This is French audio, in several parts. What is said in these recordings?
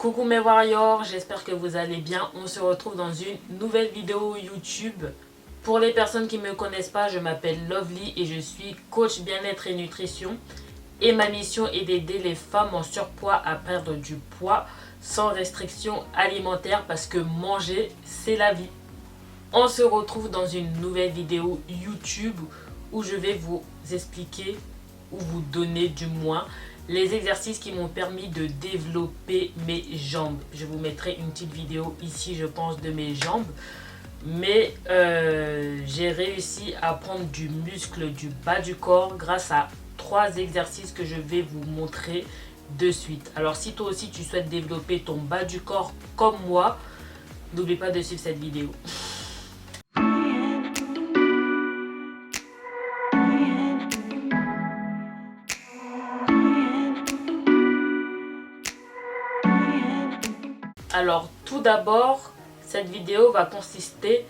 Coucou mes warriors, j'espère que vous allez bien. On se retrouve dans une nouvelle vidéo YouTube. Pour les personnes qui ne me connaissent pas, je m'appelle Lovely et je suis coach bien-être et nutrition. Et ma mission est d'aider les femmes en surpoids à perdre du poids sans restriction alimentaire parce que manger, c'est la vie. On se retrouve dans une nouvelle vidéo YouTube où je vais vous expliquer ou vous donner du moins les exercices qui m'ont permis de développer mes jambes. Je vous mettrai une petite vidéo ici, je pense, de mes jambes. Mais j'ai réussi à prendre du muscle du bas du corps grâce à 3 exercices que je vais vous montrer de suite. Alors si toi aussi tu souhaites développer ton bas du corps comme moi, n'oublie pas de suivre cette vidéo. Alors tout d'abord, cette vidéo va consister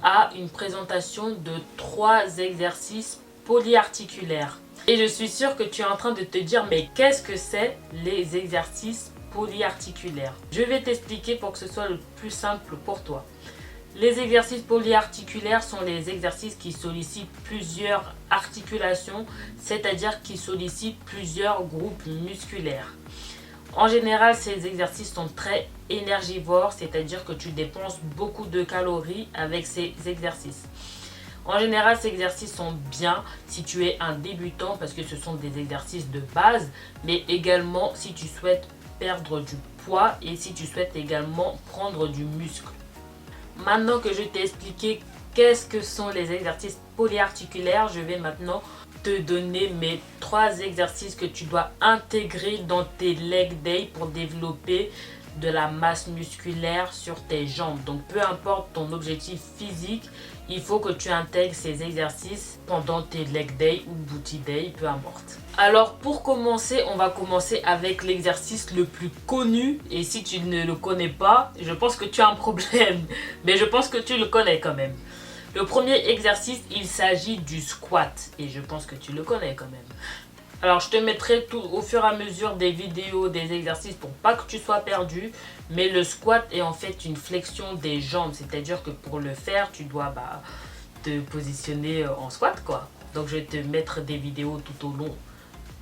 à une présentation de 3 exercices polyarticulaires. Et je suis sûre que tu es en train de te dire, mais qu'est-ce que c'est les exercices polyarticulaires? Je vais t'expliquer pour que ce soit le plus simple pour toi. Les exercices polyarticulaires sont les exercices qui sollicitent plusieurs articulations, c'est-à-dire qui sollicitent plusieurs groupes musculaires. En général, ces exercices sont très énergivores, c'est-à-dire que tu dépenses beaucoup de calories avec ces exercices. En général, ces exercices sont bien si tu es un débutant parce que ce sont des exercices de base, mais également si tu souhaites perdre du poids et si tu souhaites également prendre du muscle. Maintenant que je t'ai expliqué qu'est-ce que sont les exercices polyarticulaires, je vais maintenant te donner mes 3 exercices que tu dois intégrer dans tes leg day pour développer de la masse musculaire sur tes jambes. Donc peu importe ton objectif physique, il faut que tu intègres ces exercices pendant tes leg day ou booty day, peu importe. Alors pour commencer, on va commencer avec l'exercice le plus connu. Et si tu ne le connais pas, je pense que tu as un problème. Mais je pense que tu le connais quand même. Le premier exercice, il s'agit du squat. Et je pense que tu le connais quand même. Alors, je te mettrai tout au fur et à mesure des vidéos, des exercices pour pas que tu sois perdu. Mais le squat est en fait une flexion des jambes. C'est-à-dire que pour le faire, tu dois te positionner en squat, quoi. Donc, je vais te mettre des vidéos tout au long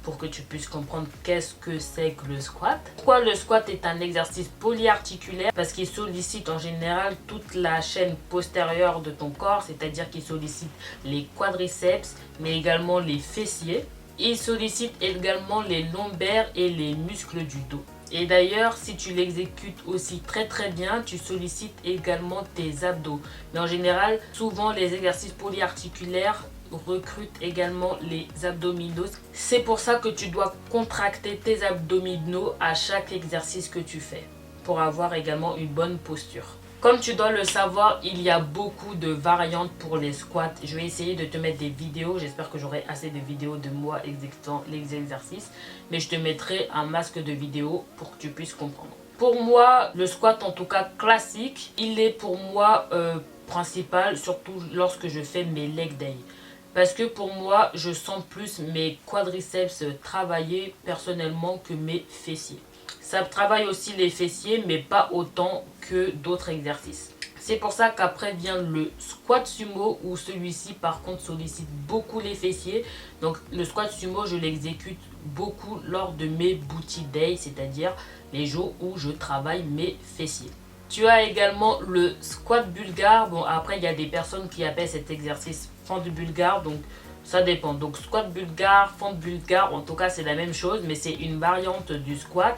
pour que tu puisses comprendre qu'est-ce que c'est que le squat. Pourquoi le squat est un exercice polyarticulaire? Parce qu'il sollicite en général toute la chaîne postérieure de ton corps, c'est-à-dire qu'il sollicite les quadriceps, mais également les fessiers. Il sollicite également les lombaires et les muscles du dos. Et d'ailleurs, si tu l'exécutes aussi très bien, tu sollicites également tes abdos. Mais en général, souvent les exercices polyarticulaires recrutent également les abdominaux. C'est pour ça que tu dois contracter tes abdominaux à chaque exercice que tu fais pour avoir également une bonne posture. Comme tu dois le savoir, il y a beaucoup de variantes pour les squats. Je vais essayer de te mettre des vidéos. J'espère que j'aurai assez de vidéos de moi exécutant les exercices. Mais je te mettrai un masque de vidéos pour que tu puisses comprendre. Pour moi, le squat en tout cas classique, il est pour moi principal, surtout lorsque je fais mes leg day. Parce que pour moi, je sens plus mes quadriceps travailler personnellement que mes fessiers. Ça travaille aussi les fessiers, mais pas autant que d'autres exercices. C'est pour ça qu'après vient le squat sumo, où celui-ci par contre sollicite beaucoup les fessiers. Donc le squat sumo, je l'exécute beaucoup lors de mes booty days, c'est-à-dire les jours où je travaille mes fessiers. Tu as également le squat bulgare. Bon, après, il y a des personnes qui appellent cet exercice fente bulgare, donc ça dépend. Donc squat bulgare, fente bulgare, en tout cas c'est la même chose, mais c'est une variante du squat.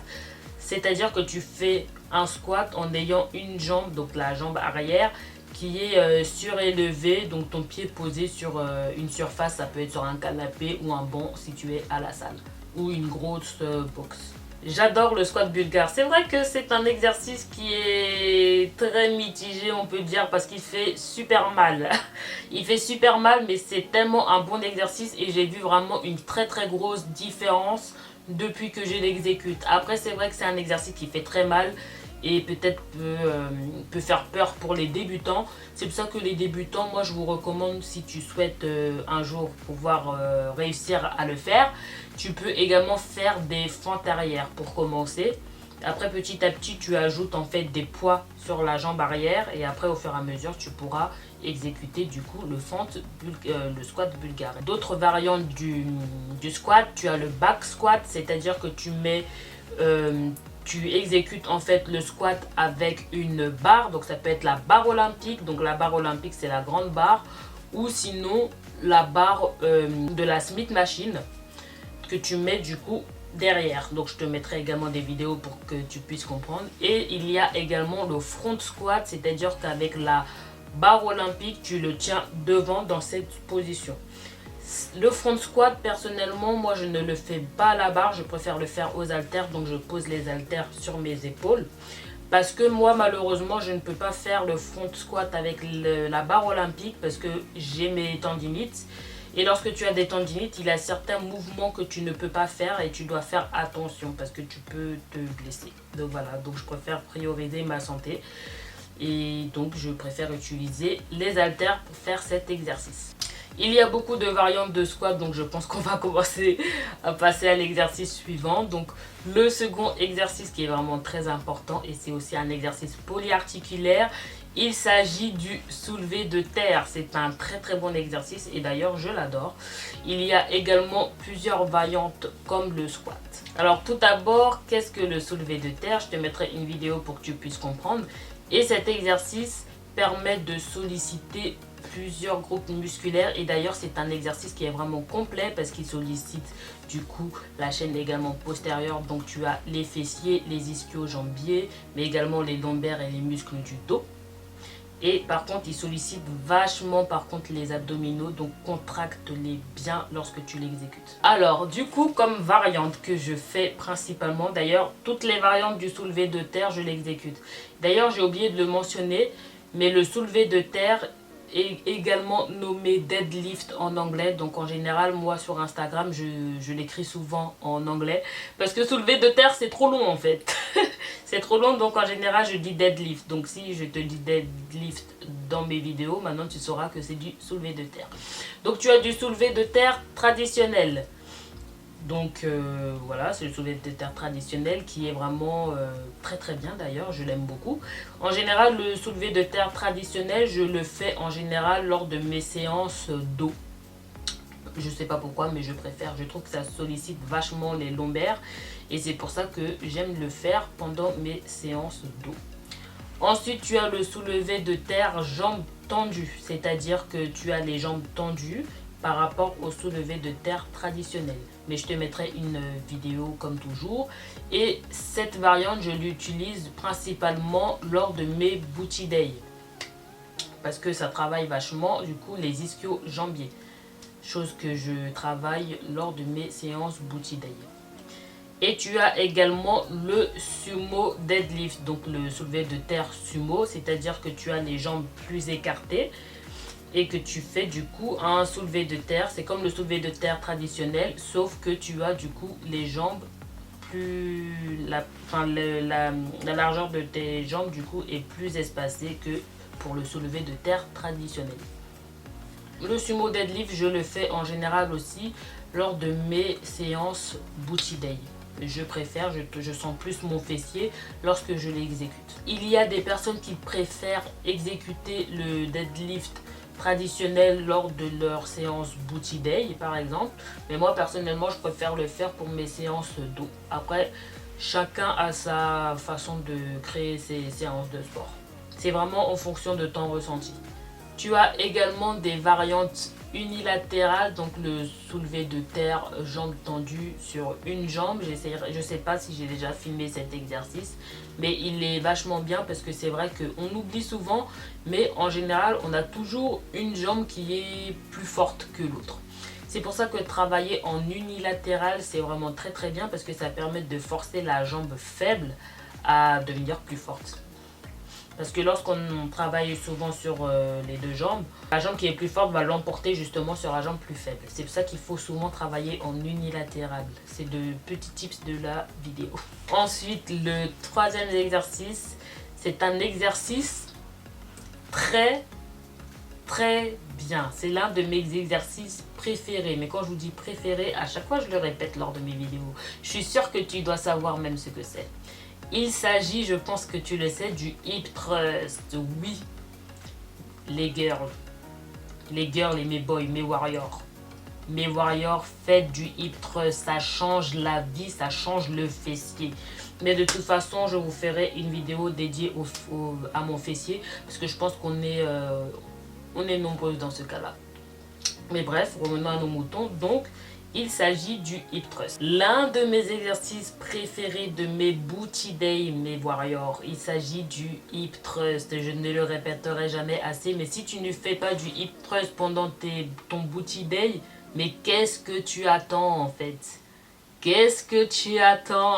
C'est-à-dire que tu fais un squat en ayant une jambe, donc la jambe arrière, qui est surélevée, donc ton pied posé sur une surface, ça peut être sur un canapé ou un banc si tu es à la salle, ou une grosse box. J'adore le squat bulgare. C'est vrai que c'est un exercice qui est très mitigé, on peut dire, parce qu'il fait super mal. Il fait super mal, mais c'est tellement un bon exercice et j'ai vu vraiment une très grosse différence depuis que je l'exécute. Après, c'est vrai que c'est un exercice qui fait très mal et peut-être peut faire peur pour les débutants. C'est pour ça que les débutants, moi je vous recommande, si tu souhaites un jour pouvoir réussir à le faire, tu peux également faire des fentes arrière pour commencer. Après, petit à petit, tu ajoutes en fait des poids sur la jambe arrière et après, au fur et à mesure, tu pourras exécuter du coup le squat bulgare. D'autres variantes du squat, tu as le back squat, c'est-à-dire que tu exécutes en fait le squat avec une barre, donc ça peut être la barre olympique, donc la barre olympique c'est la grande barre, ou sinon la barre de la Smith Machine que tu mets du coup derrière. Donc je te mettrai également des vidéos pour que tu puisses comprendre. Et il y a également le front squat, c'est-à-dire qu'avec la barre olympique, tu le tiens devant dans cette position. Le front squat, personnellement, moi je ne le fais pas à la barre, je préfère le faire aux haltères, donc je pose les haltères sur mes épaules. Parce que moi, malheureusement, je ne peux pas faire le front squat avec la barre olympique parce que j'ai mes tendinites. Et lorsque tu as des tendinites, il y a certains mouvements que tu ne peux pas faire et tu dois faire attention parce que tu peux te blesser. Donc voilà, donc je préfère prioriser ma santé. Et donc je préfère utiliser les haltères pour faire cet exercice. Il y a beaucoup de variantes de squat, donc je pense qu'on va commencer à passer à l'exercice suivant. Donc le second exercice qui est vraiment très important et c'est aussi un exercice polyarticulaire, il s'agit du soulevé de terre. C'est un très très bon exercice et d'ailleurs je l'adore. Il y a également plusieurs variantes comme le squat. Alors tout d'abord, qu'est-ce que le soulevé de terre? Je te mettrai une vidéo pour que tu puisses comprendre. Et cet exercice permet de solliciter plusieurs groupes musculaires et d'ailleurs c'est un exercice qui est vraiment complet parce qu'il sollicite du coup la chaîne également postérieure, donc tu as les fessiers, les ischio-jambiers mais également les lombaires et les muscles du dos. Et par contre il sollicite vachement par contre les abdominaux, donc contracte-les bien lorsque tu l'exécutes. Alors du coup, comme variante que je fais principalement, d'ailleurs toutes les variantes du soulevé de terre je l'exécute. D'ailleurs j'ai oublié de le mentionner, mais le soulevé de terre est également nommé deadlift en anglais. Donc en général, moi sur Instagram, je l'écris souvent en anglais. Parce que soulevé de terre, c'est trop long en fait. C'est trop long, donc en général, je dis deadlift. Donc si je te dis deadlift dans mes vidéos, maintenant tu sauras que c'est du soulevé de terre. Donc tu as du soulevé de terre traditionnel. Donc voilà, c'est le soulevé de terre traditionnel qui est vraiment très très bien d'ailleurs, je l'aime beaucoup. En général, le soulevé de terre traditionnel, je le fais en général lors de mes séances dos. Je sais pas pourquoi, mais je préfère, je trouve que ça sollicite vachement les lombaires et c'est pour ça que j'aime le faire pendant mes séances dos. Ensuite, tu as le soulevé de terre jambes tendues, c'est-à-dire que tu as les jambes tendues par rapport au soulevé de terre traditionnel. Mais je te mettrai une vidéo comme toujours. Et cette variante, je l'utilise principalement lors de mes booty days. Parce que ça travaille vachement, du coup, les ischio-jambiers. Chose que je travaille lors de mes séances booty day. Et tu as également le sumo deadlift, donc le soulevé de terre sumo, c'est-à-dire que tu as les jambes plus écartées et que tu fais du coup un soulevé de terre. C'est comme le soulevé de terre traditionnel, sauf que tu as du coup les jambes plus... la largeur de tes jambes du coup est plus espacée que pour le soulevé de terre traditionnel. Le sumo deadlift, je le fais en général aussi lors de mes séances booty day. Je préfère, je sens plus mon fessier lorsque je l'exécute. Il y a des personnes qui préfèrent exécuter le deadlift traditionnel lors de leur séance booty day par exemple. Mais moi personnellement, je préfère le faire pour mes séances dos. Après, chacun a sa façon de créer ses séances de sport. C'est vraiment en fonction de ton ressenti. Tu as également des variantes unilatérales, donc le soulevé de terre, jambes tendues sur une jambe. Je ne sais pas si j'ai déjà filmé cet exercice, mais il est vachement bien parce que c'est vrai qu'on oublie souvent, mais en général, on a toujours une jambe qui est plus forte que l'autre. C'est pour ça que travailler en unilatéral, c'est vraiment très très bien parce que ça permet de forcer la jambe faible à devenir plus forte. Parce que lorsqu'on travaille souvent sur les deux jambes, la jambe qui est plus forte va l'emporter justement sur la jambe plus faible. C'est pour ça qu'il faut souvent travailler en unilatéral. C'est de petits tips de la vidéo. Ensuite, le troisième exercice, c'est un exercice très très bien. C'est l'un de mes exercices préférés. Mais quand je vous dis préféré, à chaque fois je le répète lors de mes vidéos. Je suis sûre que tu dois savoir même ce que c'est. Il s'agit, je pense que tu le sais, du hip thrust. Oui, les girls et mes boys, mes warriors. Mes warriors, faites du hip thrust. Ça change la vie, ça change le fessier. Mais de toute façon, je vous ferai une vidéo dédiée à mon fessier. Parce que je pense qu'on est, on est nombreux dans ce cas-là. Mais bref, revenons à nos moutons. Donc, il s'agit du hip thrust. L'un de mes exercices préférés de mes booty day, mes warriors, il s'agit du hip thrust. Je ne le répéterai jamais assez, mais si tu ne fais pas du hip thrust pendant ton booty day, mais qu'est-ce que tu attends en fait? Qu'est-ce que tu attends?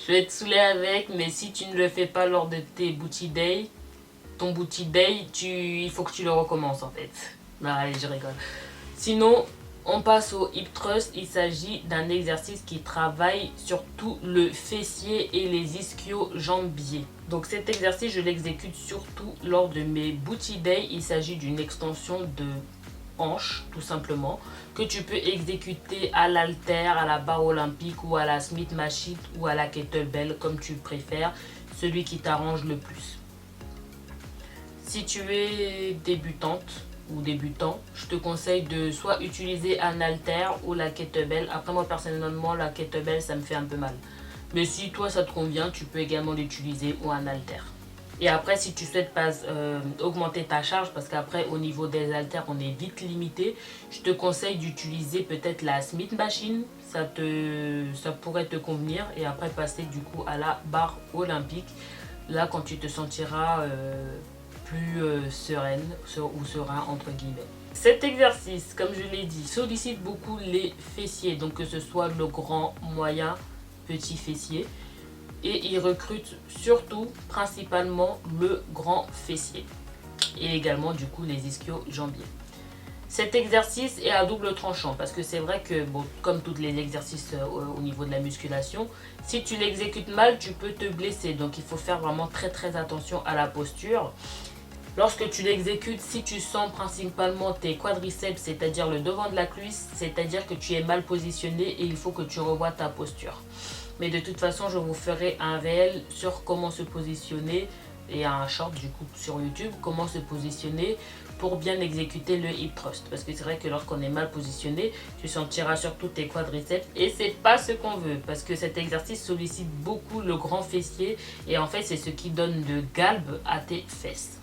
Je vais te saouler avec, mais si tu ne le fais pas lors de tes booty day, ton booty day, il faut que tu le recommences en fait. Non, allez, je rigole. Sinon, on passe au hip thrust. Il s'agit d'un exercice qui travaille surtout le fessier et les ischio-jambiers. Donc cet exercice, je l'exécute surtout lors de mes booty day. Il s'agit d'une extension de hanche, tout simplement, que tu peux exécuter à l'haltère, à la barre olympique ou à la Smith machine ou à la kettlebell, comme tu préfères, celui qui t'arrange le plus. Si tu es débutante ou débutant, je te conseille de soit utiliser un haltère ou la kettlebell. Après, moi personnellement, la kettlebell ça me fait un peu mal, mais si toi ça te convient, tu peux également l'utiliser ou un haltère. Et après, si tu souhaites pas augmenter ta charge, parce qu'après au niveau des haltères on est vite limité, je te conseille d'utiliser peut-être la Smith machine. Ça pourrait te convenir. Et après passer du coup à la barre olympique, là quand tu te sentiras plus sereine ou serein entre guillemets. Cet exercice, comme je l'ai dit, sollicite beaucoup les fessiers, donc que ce soit le grand, moyen, petit fessier. Et il recrute surtout, principalement, le grand fessier. Et également, du coup, les ischio-jambiers. Cet exercice est à double tranchant parce que c'est vrai que, bon, comme tous les exercices au niveau de la musculation, si tu l'exécutes mal, tu peux te blesser. Donc, il faut faire vraiment très attention à la posture. Lorsque tu l'exécutes, si tu sens principalement tes quadriceps, c'est-à-dire le devant de la cuisse, c'est-à-dire que tu es mal positionné et il faut que tu revoies ta posture. Mais de toute façon, je vous ferai un réel sur comment se positionner et un short du coup sur YouTube, comment se positionner pour bien exécuter le hip thrust. Parce que c'est vrai que lorsqu'on est mal positionné, tu sentiras surtout tes quadriceps et c'est pas ce qu'on veut. Parce que cet exercice sollicite beaucoup le grand fessier et en fait, c'est ce qui donne le galbe à tes fesses.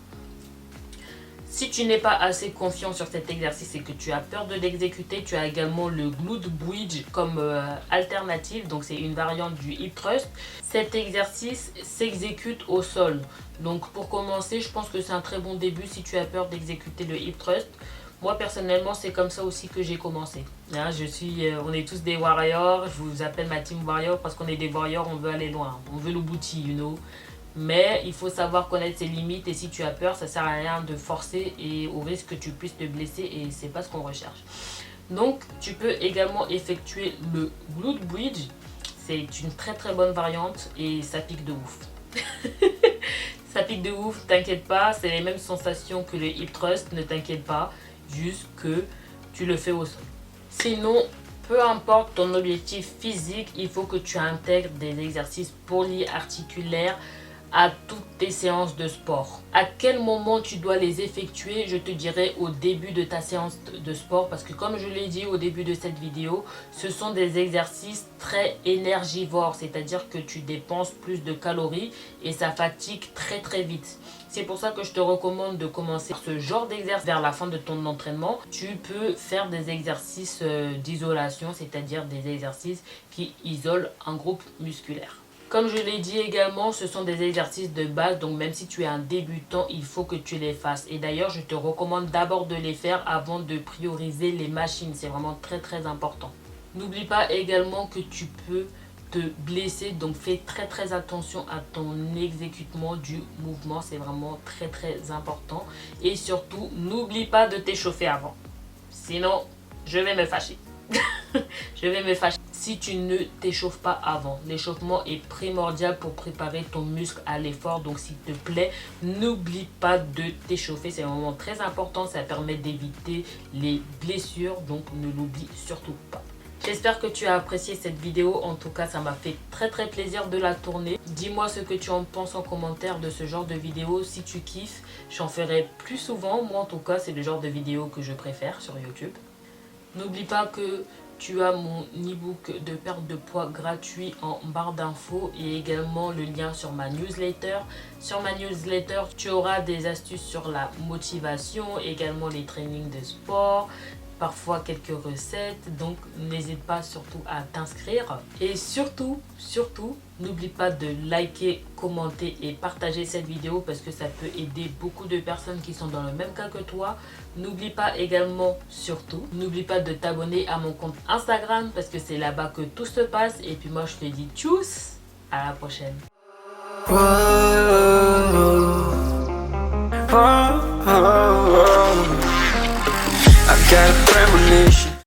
Si tu n'es pas assez confiant sur cet exercice et que tu as peur de l'exécuter, tu as également le glute bridge comme alternative. Donc c'est une variante du hip thrust. Cet exercice s'exécute au sol. Donc pour commencer, je pense que c'est un très bon début si tu as peur d'exécuter le hip thrust. Moi personnellement, c'est comme ça aussi que j'ai commencé. Hein, on est tous des warriors. Je vous appelle ma team warrior parce qu'on est des warriors, on veut aller loin. On veut le booty, you know. Mais il faut savoir connaître ses limites et si tu as peur, ça sert à rien de forcer et au risque que tu puisses te blesser et c'est pas ce qu'on recherche. Donc tu peux également effectuer le glute bridge. C'est une très bonne variante et ça pique de ouf. Ça pique de ouf, t'inquiète pas, c'est les mêmes sensations que le hip thrust, ne t'inquiète pas, juste que tu le fais au sol. Sinon, peu importe ton objectif physique, il faut que tu intègres des exercices polyarticulaires à toutes tes séances de sport. À quel moment tu dois les effectuer? Je te dirai au début de ta séance de sport parce que comme je l'ai dit au début de cette vidéo, ce sont des exercices très énergivores, c'est-à-dire que tu dépenses plus de calories et ça fatigue très vite. C'est pour ça que je te recommande de commencer par ce genre d'exercice vers la fin de ton entraînement. Tu peux faire des exercices d'isolation, c'est-à-dire des exercices qui isolent un groupe musculaire. Comme je l'ai dit également, ce sont des exercices de base, donc même si tu es un débutant, il faut que tu les fasses. Et d'ailleurs, je te recommande d'abord de les faire avant de prioriser les machines. C'est vraiment très important. N'oublie pas également que tu peux te blesser, donc fais très attention à ton exécutement du mouvement. C'est vraiment très important. Et surtout, n'oublie pas de t'échauffer avant. Sinon, je vais me fâcher. Je vais me fâcher si tu ne t'échauffes pas avant. L'échauffement est primordial pour préparer ton muscle à l'effort. Donc s'il te plaît, n'oublie pas de t'échauffer. C'est vraiment très important. Ça permet d'éviter les blessures. Donc ne l'oublie surtout pas. J'espère que tu as apprécié cette vidéo. En tout cas, ça m'a fait très plaisir de la tourner. Dis-moi ce que tu en penses en commentaire de ce genre de vidéo. Si tu kiffes, j'en ferai plus souvent. Moi, en tout cas, c'est le genre de vidéo que je préfère sur YouTube. N'oublie pas que tu as mon e-book de perte de poids gratuit en barre d'infos et également le lien sur ma newsletter. Sur ma newsletter, tu auras des astuces sur la motivation, également les trainings de sport, parfois quelques recettes, donc n'hésite pas surtout à t'inscrire. Et surtout, n'oublie pas de liker, commenter et partager cette vidéo parce que ça peut aider beaucoup de personnes qui sont dans le même cas que toi. N'oublie pas également, n'oublie pas de t'abonner à mon compte Instagram parce que c'est là-bas que tout se passe. Et puis moi, je te dis tchuss, à la prochaine. I've got a premonition.